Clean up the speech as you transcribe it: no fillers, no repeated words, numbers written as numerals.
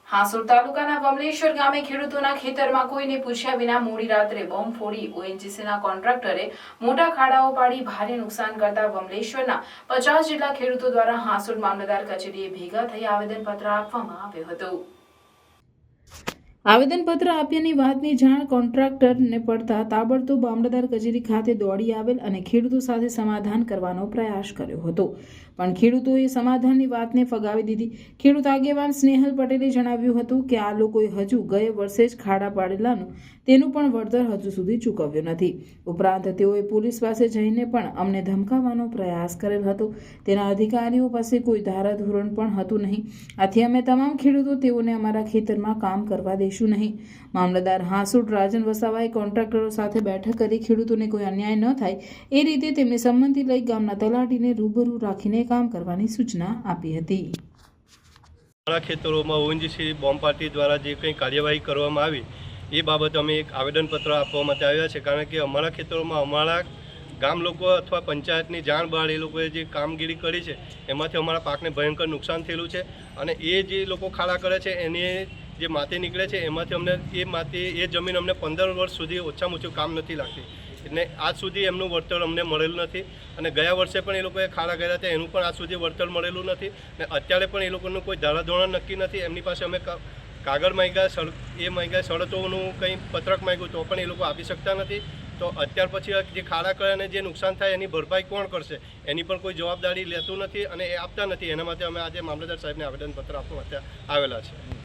હાંસોડ તાલુકાના કમલેશ્વર ગામે ખેડૂતોના ખેતરમાં કોઈને પૂછ્યા વિના મોડી રાત્રે બોમ્બ ફોડી ઓએનજીસીના કોન્ટ્રાક્ટરે મોટા ખાડાઓ પાડી ભારે નુકસાન કરતા કમલેશ્વરના 50 જેટલા ખેડૂતો દ્વારા હાંસોડ મામલતદાર કચેરીએ ભેગા થઈ આવેદનપત્ર આપવામાં આવ્યું હતું। આવેદનપત્ર આપ્યાની વાતની જાણ કોન્ટ્રાક્ટરને પડતા તાબડતોબ મામલતદાર કચેરી ખાતે દોડી આવેલ અને ખેડૂતો સાથે સમાધાન કરવાનો પ્રયાસ કર્યો હતો, પણ ખેડૂતોએ સમાધાનની વાતને ફગાવી દીધી। ખેડૂત આગેવાન સ્નેહલ પટેલે જણાવ્યું હતું કે આ લોકોએ હજુ ગયા વર્ષે જ ખાડા પાડેલાનું તેનું પણ વળતર હજુ સુધી ચૂકવ્યું નથી। ઉપરાંત તેઓએ પોલીસ પાસે જઈને પણ અમને ધમકાવવાનો પ્રયાસ કરેલ હતો। તેના અધિકારીઓ પાસે કોઈ ધારાધોરણ પણ હતું નહીં, આથી અમે તમામ ખેડૂતો તેઓને અમારા ખેતરમાં કામ કરવા દેશું નહીં। મામલતદાર હાંસોડ રાજન વસાવાએ કોન્ટ્રાક્ટરો સાથે બેઠક કરી ખેડૂતોને કોઈ અન્યાય ન થાય એ રીતે તેમની સંમતિ લઈ ગામના તલાટીને રૂબરૂ રાખીને કામ કરવાની સૂચના આપી હતી। અમારા ખેતરોમાં ઓએનજીસી બોમ્બ પાર્ટી દ્વારા જે કંઈ કાર્યવાહી કરવામાં આવી એ બાબતે અમે એક આવેદનપત્ર આપવા માટે આવ્યા છે, કારણ કે અમારા ખેતરોમાં અમારા ગામ લોકો અથવા પંચાયતની જાણ બહાર એ લોકોએ જે કામગીરી કરી છે એમાંથી અમારા પાકને ભયંકર નુકસાન થયેલું છે, અને એ જે લોકો ખાડા કરે છે એની જે માટી નીકળે છે એમાંથી અમને એ જમીન અમને 15 વર્ષ સુધી ઓછામાં ઓછું કામ નથી લાગતી, એટલે આજ સુધી એમનું વળતર અમને મળેલું નથી। અને ગયા વર્ષે પણ એ લોકોએ ખાડા કર્યા હતા એનું પણ આજ સુધી વળતર મળેલું નથી, અને અત્યારે પણ એ લોકોનું કોઈ ધારાધોરણ નક્કી નથી। એમની પાસે અમે કાગળ માંગ્યા, એ માંગ્યા, શરતોનું કંઈ પત્રક માંગ્યું તો પણ એ લોકો આપી શકતા નથી। તો અત્યાર પછી જે ખાડા કરે અને જે નુકસાન થાય એની ભરપાઈ કોણ કરશે એની પણ કોઈ જવાબદારી લેતું નથી અને એ આપતા નથી। એના માટે અમે આજે મામલતદાર સાહેબને આવેદનપત્ર આપવા માટે આવેલા છે।